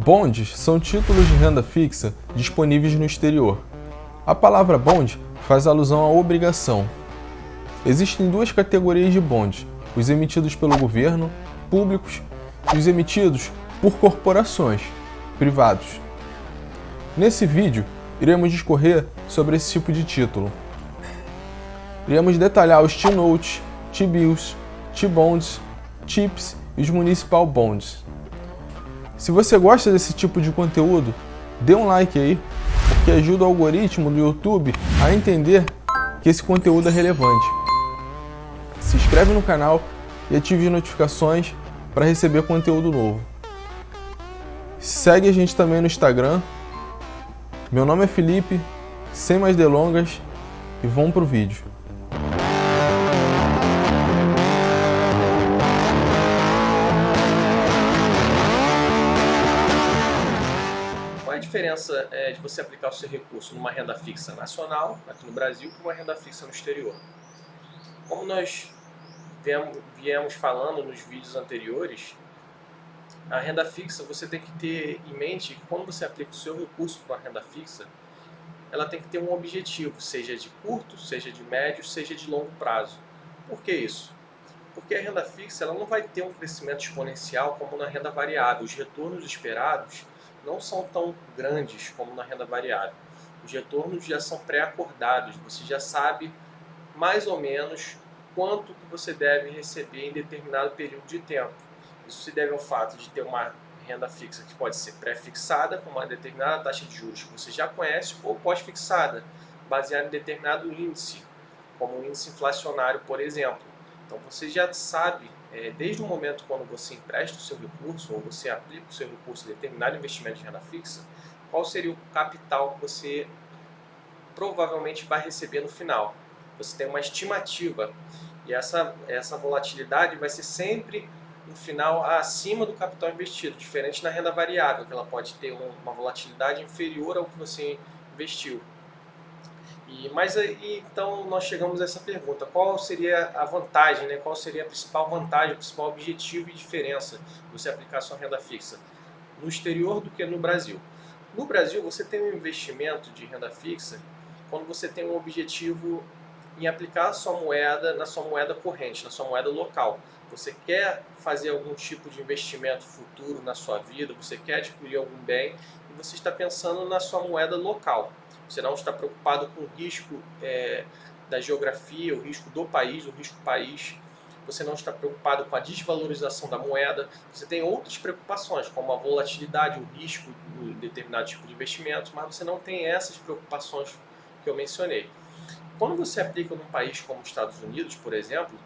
Bonds são títulos de renda fixa disponíveis no exterior. A palavra bond faz alusão à obrigação. Existem duas categorias de bonds: os emitidos pelo governo, públicos, e os emitidos por corporações, privados. Nesse vídeo, iremos discorrer sobre esse tipo de título. Iremos detalhar os T-Notes, T-Bills, T-Bonds, TIPS e os Municipal Bonds. Se você gosta desse tipo de conteúdo, dê um like aí, porque ajuda o algoritmo do YouTube a entender que esse conteúdo é relevante. Se inscreve no canal e ative as notificações para receber conteúdo novo. Segue a gente também no Instagram. Meu nome é Felipe, sem mais delongas, e vamos pro vídeo. Qual é a diferença de você aplicar o seu recurso numa renda fixa nacional, aqui no Brasil, para uma renda fixa no exterior? Como nós viemos falando nos vídeos anteriores, a renda fixa você tem que ter em mente que quando você aplica o seu recurso para uma renda fixa, ela tem que ter um objetivo, seja de curto, seja de médio, seja de longo prazo. Por que isso? Porque a renda fixa ela não vai ter um crescimento exponencial como na renda variável. Os retornos esperados não são tão grandes como na renda variável. Os retornos já são pré-acordados, você já sabe mais ou menos quanto que você deve receber em determinado período de tempo. Isso se deve ao fato de ter uma renda fixa que pode ser pré-fixada com uma determinada taxa de juros que você já conhece ou pós-fixada, baseada em determinado índice, como o índice inflacionário, por exemplo. Então você já sabe, desde o momento quando você empresta o seu recurso ou você aplica o seu recurso em determinado investimento de renda fixa, qual seria o capital que você provavelmente vai receber no final. Você tem uma estimativa e essa volatilidade vai ser sempre no final acima do capital investido, diferente na renda variável, que ela pode ter uma volatilidade inferior ao que você investiu. Mas aí, então nós chegamos a essa pergunta: qual seria a vantagem, né? Qual seria a principal vantagem, o principal objetivo e diferença de você aplicar a sua renda fixa no exterior do que no Brasil? No Brasil, você tem um investimento de renda fixa quando você tem um objetivo em aplicar a sua moeda na sua moeda corrente, na sua moeda local. Você quer fazer algum tipo de investimento futuro na sua vida, você quer adquirir algum bem e você está pensando na sua moeda local. Você não está preocupado com o risco da geografia, o risco do país, o risco país. Você não está preocupado com a desvalorização da moeda. Você tem outras preocupações, como a volatilidade, o risco de determinado tipo de investimento, mas você não tem essas preocupações que eu mencionei. Quando você aplica num país como os Estados Unidos, por exemplo,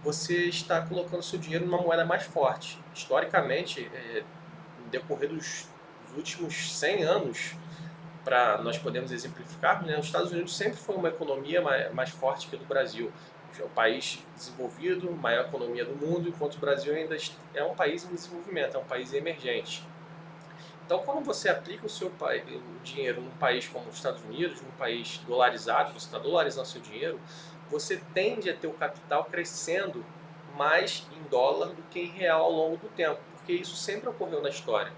você está colocando seu dinheiro numa moeda mais forte. Historicamente, no decorrer dos últimos 100 anos, para nós podermos exemplificar, né, os Estados Unidos sempre foi uma economia mais forte que a do Brasil. É um país desenvolvido, maior economia do mundo, enquanto o Brasil ainda é um país em desenvolvimento, é um país emergente. Então, quando você aplica o dinheiro num país como os Estados Unidos, num país dolarizado, você está dolarizando seu dinheiro, você tende a ter o capital crescendo mais em dólar do que em real ao longo do tempo, porque isso sempre ocorreu na história.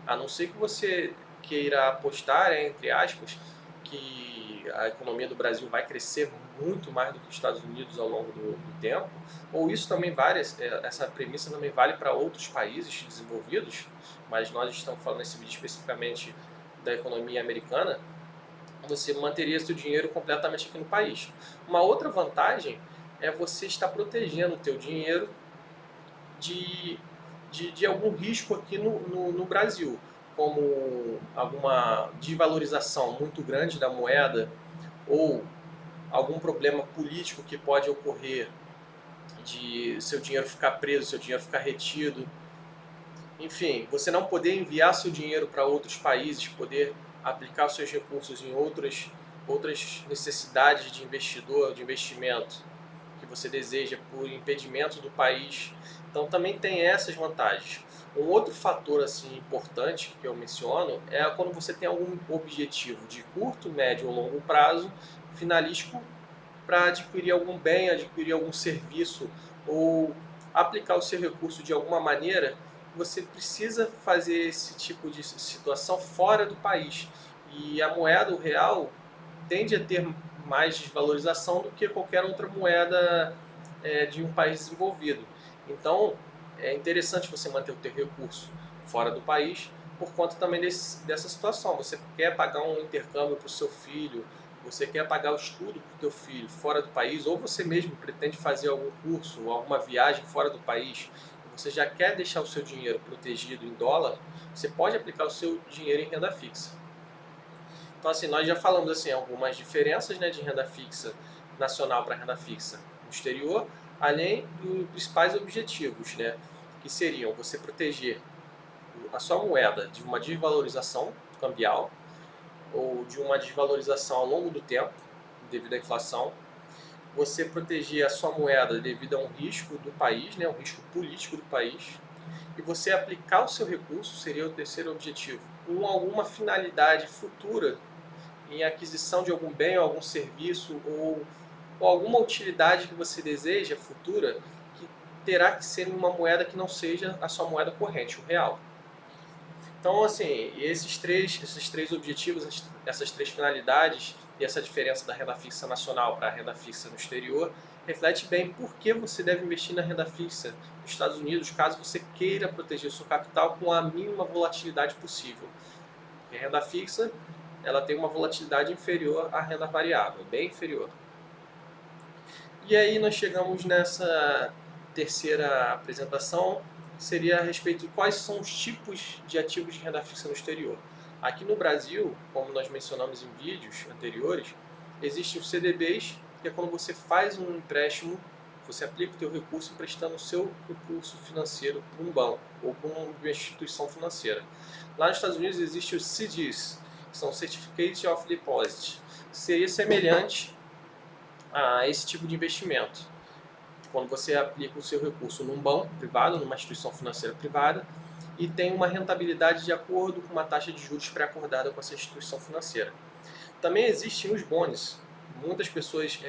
A não ser que você queira apostar, entre aspas, que a economia do Brasil vai crescer muito mais do que os Estados Unidos ao longo do tempo, ou isso também vale, essa premissa também vale para outros países desenvolvidos, mas nós estamos falando nesse vídeo especificamente da economia americana. Você manteria seu dinheiro completamente aqui no país. Uma outra vantagem é você estar protegendo o teu dinheiro de algum risco aqui no Brasil, como alguma desvalorização muito grande da moeda ou algum problema político que pode ocorrer de seu dinheiro ficar preso, seu dinheiro ficar retido. Enfim, você não poder enviar seu dinheiro para outros países, poder aplicar os seus recursos em outras necessidades de investidor, de investimento que você deseja por impedimento do país. Então também tem essas vantagens. Um outro fator assim importante que eu menciono é quando você tem algum objetivo de curto, médio ou longo prazo finalístico para adquirir algum bem, adquirir algum serviço ou aplicar o seu recurso de alguma maneira você precisa fazer esse tipo de situação fora do país. E a moeda, o real, tende a ter mais desvalorização do que qualquer outra moeda de um país desenvolvido. Então, é interessante você manter o teu recurso fora do país por conta também dessa situação. Você quer pagar um intercâmbio para o seu filho, você quer pagar o estudo para o teu filho fora do país, ou você mesmo pretende fazer algum curso ou alguma viagem fora do país, você já quer deixar o seu dinheiro protegido em dólar, você pode aplicar o seu dinheiro em renda fixa. Então, assim, nós já falamos assim, algumas diferenças, né, de renda fixa nacional para renda fixa no exterior, além dos principais objetivos, né, que seriam você proteger a sua moeda de uma desvalorização cambial ou de uma desvalorização ao longo do tempo, devido à inflação, você proteger a sua moeda devido a um risco do país, né, um risco político do país, e você aplicar o seu recurso, seria o terceiro objetivo, com alguma finalidade futura em aquisição de algum bem ou algum serviço ou alguma utilidade que você deseja futura, que terá que ser em uma moeda que não seja a sua moeda corrente, o real. Então, assim, esses três objetivos, essas três finalidades e essa diferença da renda fixa nacional para a renda fixa no exterior, reflete bem por que você deve investir na renda fixa nos Estados Unidos, caso você queira proteger o seu capital com a mínima volatilidade possível. Porque a renda fixa, ela tem uma volatilidade inferior à renda variável, bem inferior. E aí nós chegamos nessa terceira apresentação, que seria a respeito de quais são os tipos de ativos de renda fixa no exterior. Aqui no Brasil, como nós mencionamos em vídeos anteriores, existem os CDBs, que é quando você faz um empréstimo, você aplica o teu recurso emprestando o seu recurso financeiro para um banco ou para uma instituição financeira. Lá nos Estados Unidos existem os CDs, que são Certificate of Deposit. Seria semelhante a esse tipo de investimento. Quando você aplica o seu recurso num banco privado, numa instituição financeira privada, e tem uma rentabilidade de acordo com uma taxa de juros pré-acordada com essa instituição financeira. Também existem os bonds. Muitas pessoas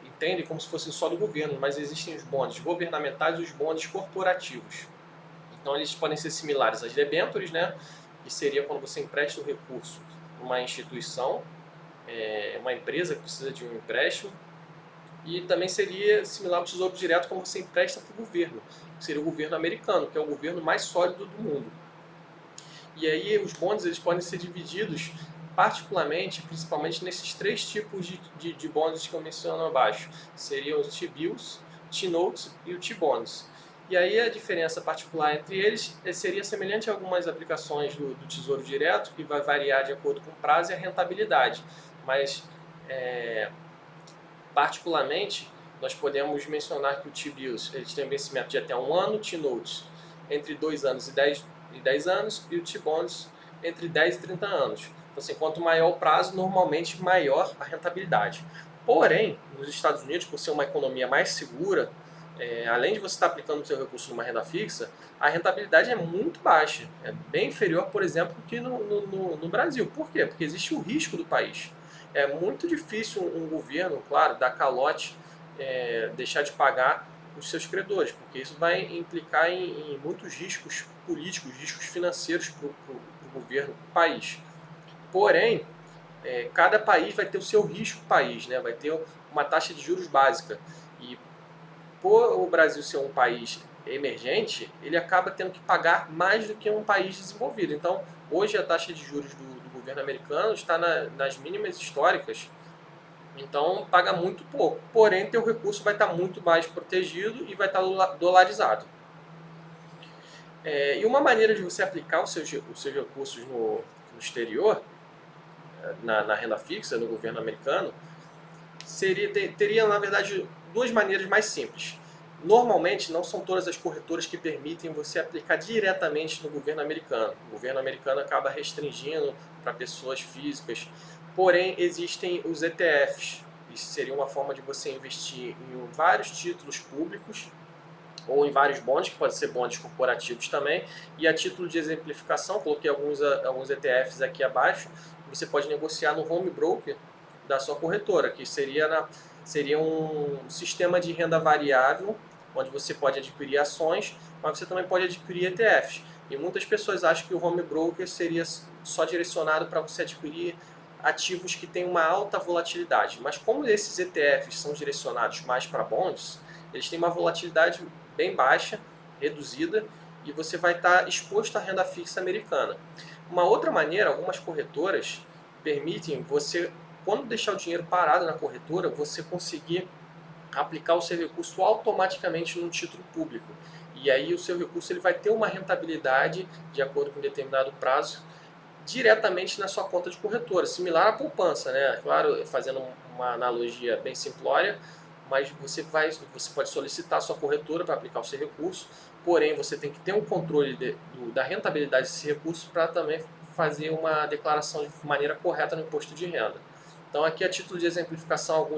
entendem como se fossem só do governo, mas existem os bonds governamentais e os bonds corporativos. Então eles podem ser similares às debêntures, né? Que seria quando você empresta o recurso numa instituição, uma empresa que precisa de um empréstimo, e também seria similar ao Tesouro Direto quando você empresta para o governo, que seria o governo americano, que é o governo mais sólido do mundo. E aí os bonds eles podem ser divididos particularmente, principalmente nesses três tipos de bonds que eu menciono abaixo. Seriam os T-bills, T-notes e o T-bonds. E aí a diferença particular entre eles seria semelhante a algumas aplicações do Tesouro Direto, que vai variar de acordo com o prazo e a rentabilidade. Mas, particularmente, nós podemos mencionar que o T-bills eles têm vencimento de até 1 ano, T-notes entre 2 anos e 10 anos e o T-bonds entre 10 e 30 anos. Então, assim, quanto maior o prazo, normalmente maior a rentabilidade. Porém, nos Estados Unidos, por ser uma economia mais segura, além de você estar aplicando o seu recurso numa renda fixa, a rentabilidade é muito baixa. É bem inferior, por exemplo, que no Brasil. Por quê? Porque existe o risco do país. É muito difícil um governo, claro, dar calote, deixar de pagar os seus credores, porque isso vai implicar em muitos riscos políticos, riscos financeiros para o governo, para o país. Porém, cada país vai ter o seu risco país, né? Vai ter uma taxa de juros básica. E por o Brasil ser um país emergente, ele acaba tendo que pagar mais do que um país desenvolvido. Então, hoje a taxa de juros do governo americano está nas mínimas históricas, então paga muito pouco. Porém, teu recurso vai estar muito mais protegido e vai estar dolarizado. E uma maneira de você aplicar os seus recursos no exterior, na renda fixa, no governo americano, teria, na verdade, duas maneiras mais simples. Normalmente, não são todas as corretoras que permitem você aplicar diretamente no governo americano. O governo americano acaba restringindo para pessoas físicas. Porém, existem os ETFs. Isso seria uma forma de você investir em vários títulos públicos ou em vários bonds, que podem ser bonds corporativos também. E a título de exemplificação, coloquei alguns ETFs aqui abaixo, que você pode negociar no home broker da sua corretora, que seria um sistema de renda variável, onde você pode adquirir ações, mas você também pode adquirir ETFs. E muitas pessoas acham que o home broker seria só direcionado para você adquirir ativos que têm uma alta volatilidade. Mas como esses ETFs são direcionados mais para bonds, eles têm uma volatilidade bem baixa, reduzida, e você vai estar exposto à renda fixa americana. Uma outra maneira, algumas corretoras permitem você, quando deixar o dinheiro parado na corretora, você conseguir aplicar o seu recurso automaticamente num título público. E aí o seu recurso ele vai ter uma rentabilidade de acordo com um determinado prazo diretamente na sua conta de corretora, similar à poupança, né? Claro, fazendo uma analogia bem simplória, mas você pode solicitar a sua corretora para aplicar o seu recurso, porém você tem que ter um controle da rentabilidade desse recurso para também fazer uma declaração de maneira correta no imposto de renda. Então aqui a título de exemplificação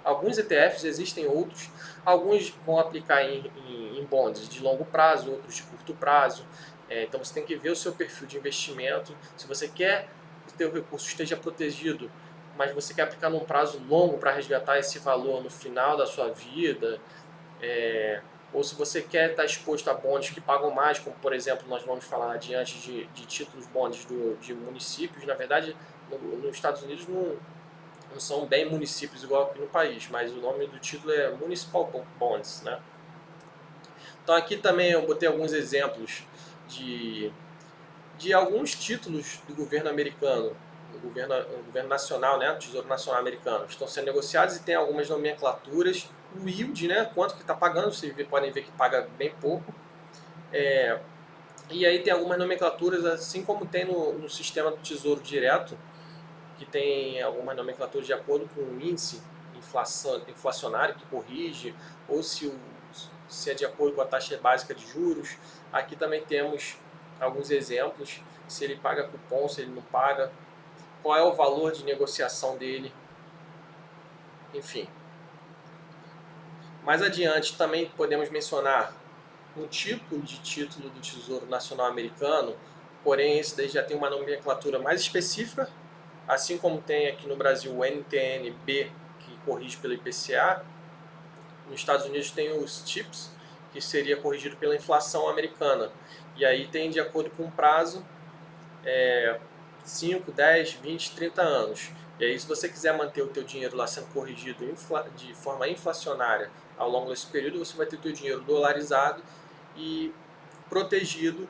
alguns ETFs, existem outros, alguns vão aplicar em bonds de longo prazo, outros de curto prazo. Então você tem que ver o seu perfil de investimento, se você quer que o seu recurso esteja protegido, mas você quer aplicar num prazo longo para resgatar esse valor no final da sua vida, ou se você quer estar exposto a bonds que pagam mais, como por exemplo nós vamos falar adiante de títulos bonds de municípios. Na verdade, nos Estados Unidos não são bem municípios igual aqui no país, mas o nome do título é Municipal Bonds, né? Então aqui também eu botei alguns exemplos de alguns títulos do governo americano, do governo nacional, né, do Tesouro Nacional americano, estão sendo negociados e tem algumas nomenclaturas. O yield, né, quanto que está pagando, vocês podem ver que paga bem pouco. E aí tem algumas nomenclaturas, assim como tem no sistema do Tesouro Direto, que tem algumas nomenclaturas de acordo com o índice inflacionário que corrige, ou se é de acordo com a taxa básica de juros. Aqui também temos alguns exemplos, se ele paga cupom, se ele não paga, qual é o valor de negociação dele, enfim. Mais adiante também podemos mencionar um tipo de título do Tesouro Nacional Americano, porém esse daí já tem uma nomenclatura mais específica, assim como tem aqui no Brasil o NTN-B, que corrige pelo IPCA. Nos Estados Unidos tem os TIPS, que seria corrigido pela inflação americana. E aí tem de acordo com o prazo, 5, 10, 20, 30 anos. E aí se você quiser manter o teu dinheiro lá sendo corrigido de forma inflacionária ao longo desse período, você vai ter o teu dinheiro dolarizado e protegido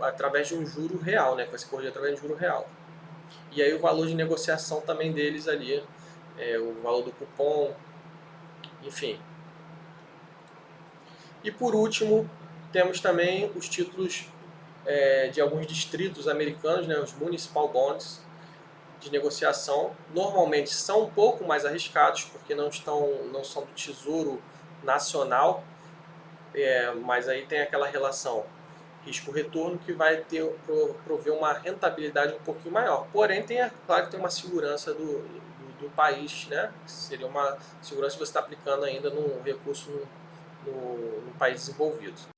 através de um juro real, né? Vai ser corrigido através de um juro real. E aí o valor de negociação também deles ali, o valor do cupom, enfim. E por último, temos também os títulos de alguns distritos americanos, né, os Municipal Bonds de negociação. Normalmente são um pouco mais arriscados, porque não são do Tesouro Nacional, mas aí tem aquela relação risco-retorno que vai prover uma rentabilidade um pouquinho maior. Porém, claro que tem uma segurança do país, né? Seria uma segurança que você está aplicando ainda num recurso no país desenvolvido.